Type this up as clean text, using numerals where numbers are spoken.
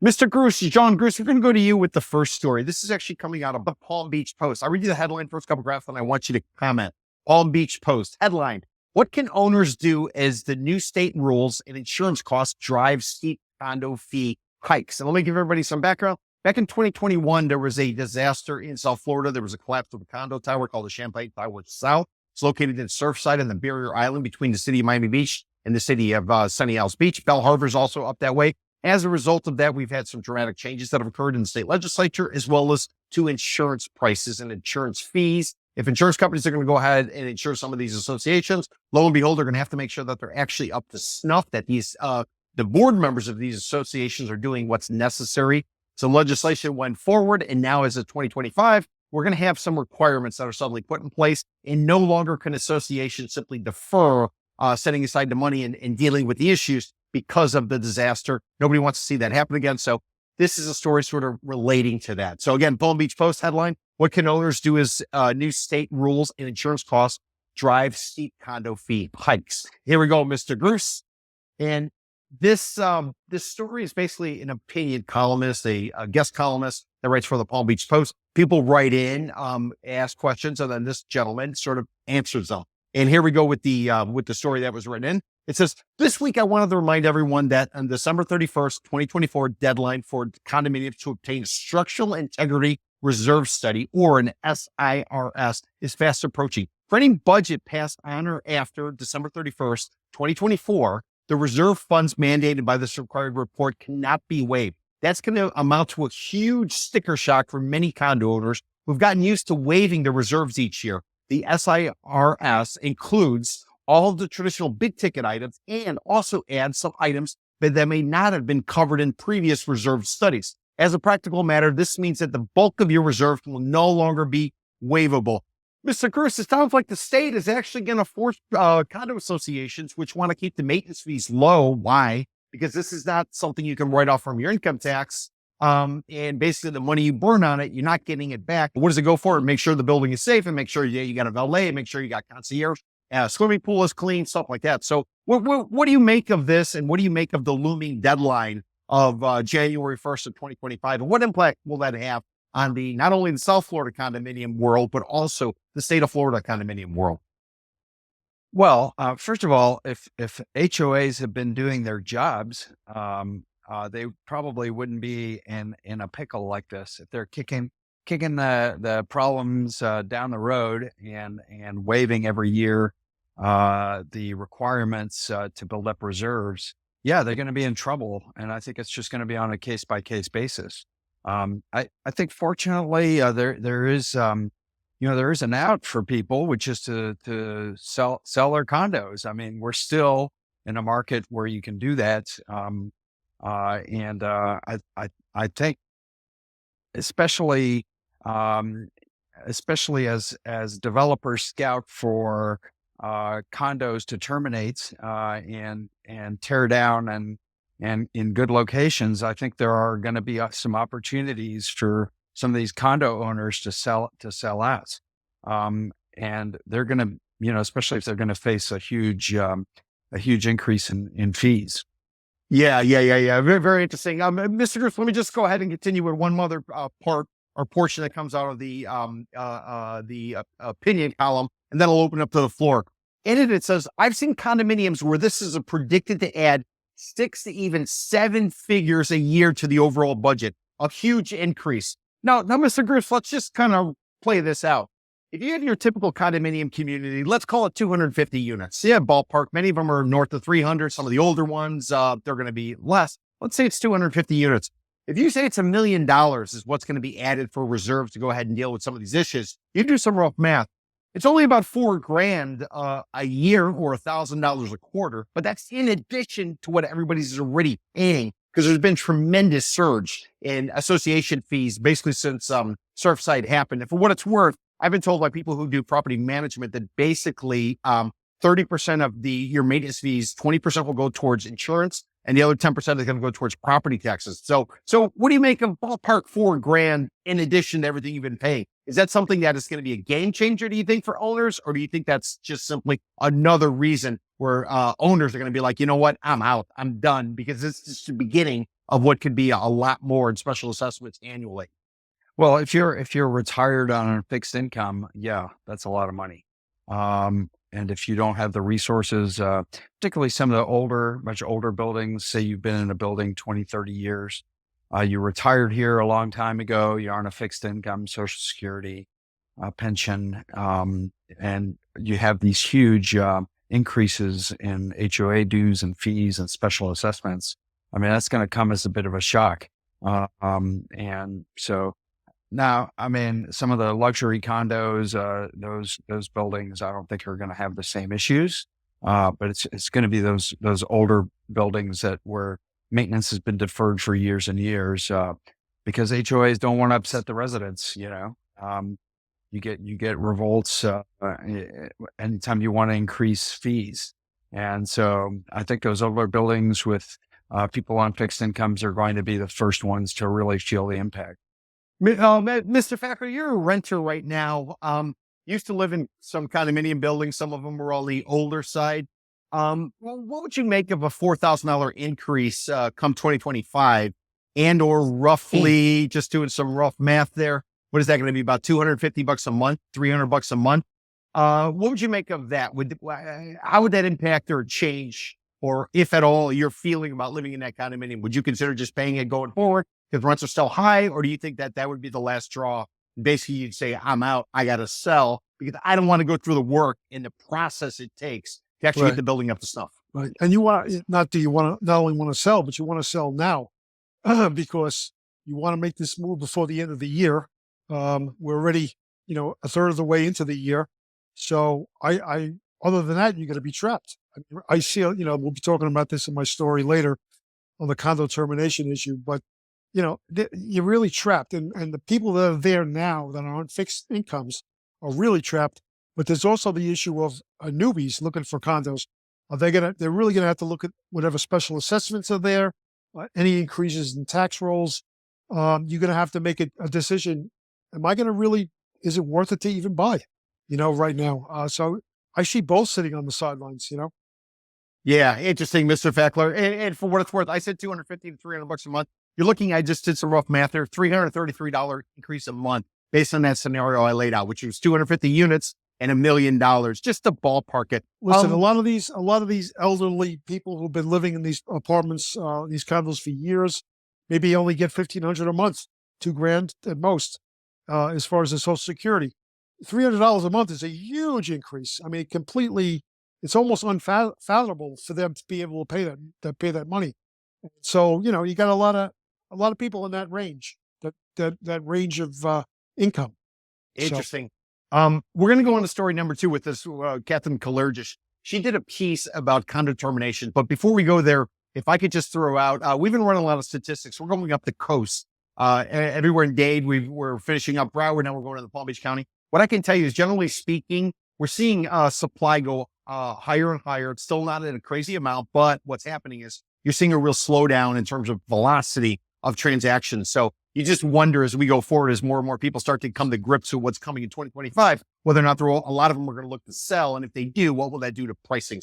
Mr. Gruss, John Gruss, we're going to go to you with the first story. This is actually coming out of the Palm Beach Post. I'll read you the headline, first couple graphs, and I want you to comment. Palm Beach Post headline: what can owners do as the new state rules and insurance costs drive steep condo fee hikes? And let me give everybody some background. Back in 2021, there was a disaster in South Florida. There was a collapse of a condo tower called the Champagne Tower South. It's located in Surfside on the barrier island between the city of Miami Beach and the city of Sunny Isles Beach. Belle Harbor's also up that way. As a result of that, we've had some dramatic changes that have occurred in the state legislature, as well as to insurance prices and insurance fees. If insurance companies are going to go ahead and insure some of these associations, lo and behold, they're going to have to make sure that they're actually up to snuff, that the board members of these associations are doing what's necessary. So legislation went forward, and now as of 2025, we're going to have some requirements that are suddenly put in place, and no longer can associations simply defer setting aside the money and dealing with the issues because of the disaster. Nobody wants to see that happen again. So this is a story sort of relating to that. So again, Palm Beach Post headline: what can owners do as new state rules and insurance costs drive steep condo fee hikes? Here we go, Mr. Gruss. And this story is basically an opinion columnist, a guest columnist that writes for the Palm Beach Post. People write in, ask questions, and then this gentleman sort of answers them. And here we go with the story that was written in. It says, this week I wanted to remind everyone that on December 31st, 2024, deadline for condominiums to obtain structural integrity reserve study, or an SIRS, is fast approaching. For any budget passed on or after December 31st, 2024, the reserve funds mandated by this required report cannot be waived. That's going to amount to a huge sticker shock for many condo owners who've gotten used to waiving the reserves each year. The SIRS includes all of the traditional big ticket items and also adds some items that may not have been covered in previous reserve studies. As a practical matter, this means that the bulk of your reserve will no longer be waivable. Mr. Gruss, it sounds like the state is actually going to force condo associations, which want to keep the maintenance fees low. Why? Because this is not something you can write off from your income tax. And basically the money you burn on it, you're not getting it back. What does it go for? Make sure the building is safe and make sure you got a valet, make sure you got concierge, swimming pool is clean, stuff like that. So what do you make of this? And what do you make of the looming deadline of January 1st of 2025? And what impact will that have on not only the South Florida condominium world, but also the state of Florida condominium world? Well, first of all, if HOAs have been doing their jobs, they probably wouldn't be in a pickle like this. If they're kicking the problems down the road and waiving every year the requirements to build up reserves, yeah, they're going to be in trouble. And I think it's just going to be on a case by case basis. I think fortunately there is there is an out for people, which is to sell their condos. I mean, we're still in a market where you can do that. I think especially as developers scout for condos to terminate and tear down and in good locations, I think there are going to be some opportunities for some of these condo owners to sell out. And they're going to, especially if they're going to face a huge increase in fees. Yeah. Very, very interesting. Mr. Gruss, let me just go ahead and continue with one other part or portion that comes out of the opinion column, and then I'll open up to the floor. In it says, I've seen condominiums where this is predicted to add 6 to even 7 figures a year to the overall budget, a huge increase. Now, Mr. Gruss, let's just kind of play this out. If you have your typical condominium community, let's call it 250 units. Yeah, ballpark. Many of them are north of 300. Some of the older ones, they're going to be less. Let's say it's 250 units. If you say it's $1 million is what's going to be added for reserves to go ahead and deal with some of these issues, you do some rough math. It's only about $4,000 a year or $1,000 a quarter, but that's in addition to what everybody's already paying, because there's been tremendous surge in association fees basically since Surfside happened. And for what it's worth, I've been told by people who do property management that basically 30% of your maintenance fees, 20% will go towards insurance, and the other 10% is going to go towards property taxes. So what do you make of ballpark $4,000 in addition to everything you've been paying? Is that something that is going to be a game changer, do you think, for owners? Or do you think that's just simply another reason where owners are going to be like, you know what, I'm out, I'm done, because this is the beginning of what could be a lot more in special assessments annually. Well, if you're retired on a fixed income, yeah, that's a lot of money. And if you don't have the resources, particularly some of the much older buildings, say you've been in a building 20, 30 years, you retired here a long time ago, you're on a fixed income, Social Security, pension, and you have these huge increases in HOA dues and fees and special assessments. I mean, that's going to come as a bit of a shock. And so now, I mean, some of the luxury condos, those buildings, I don't think are going to have the same issues. But it's going to be those older buildings where maintenance has been deferred for years and years, because HOAs don't want to upset the residents. You get revolts anytime you want to increase fees, and so I think those older buildings with people on fixed incomes are going to be the first ones to really feel the impact. Mr. Fakler, you're a renter right now. Used to live in some condominium buildings. Some of them were on the older side. Well, what would you make of a $4,000 increase come 2025, and or roughly, just doing some rough math there, what is that going to be, about $250 a month, $300 a month? What would you make of that? How would that impact or change, or if at all, your feeling about living in that condominium? Would you consider just paying it going forward because rents are still high, or do you think that would be the last straw? Basically, you'd say, I'm out, I got to sell because I don't want to go through the work and the process it takes to actually get the building up to snuff. Right. And you not only want to sell, but you want to sell now because you want to make this move before the end of the year. We're already, a third of the way into the year. So I other than that, you're going to be trapped. I see, we'll be talking about this in my story later on the condo termination issue, but you're really trapped. And the people that are there now that are on fixed incomes are really trapped. But there's also the issue of newbies looking for condos. They're really going to have to look at whatever special assessments are there, any increases in tax rolls. You're going to have to make a decision. Am I going to is it worth it to even buy, right now? So I see both sitting on the sidelines, Yeah, interesting, Mr. Fakler. And for what it's worth, I said $250 to $300 a month. You're looking, I just did some rough math there, $333 increase a month based on that scenario I laid out, which was 250 units and $1 million, just to ballpark it. Listen, a lot of these elderly people who've been living in these apartments, these condos for years, maybe only get $1,500 a month, $2,000 at most, as far as the Social Security. $300 a month is a huge increase. I mean, it's almost unfathomable for them to be able to pay that money. So, you got a lot of people in that range, that range of income. Interesting. So, we're going to go on to story number 2 with this Katherine Kallergis. She did a piece about condo termination, but before we go there, if I could just throw out, we've been running a lot of statistics. We're going up the coast, everywhere in Dade. We're finishing up Broward. Now we're going to the Palm Beach County. What I can tell you is, generally speaking, we're seeing supply go higher and higher. It's still not at a crazy amount, but what's happening is you're seeing a real slowdown in terms of velocity of transactions. So you just wonder as we go forward, as more and more people start to come to grips with what's coming in 2025, whether or not a lot of them are going to look to sell. And if they do, what will that do to pricing?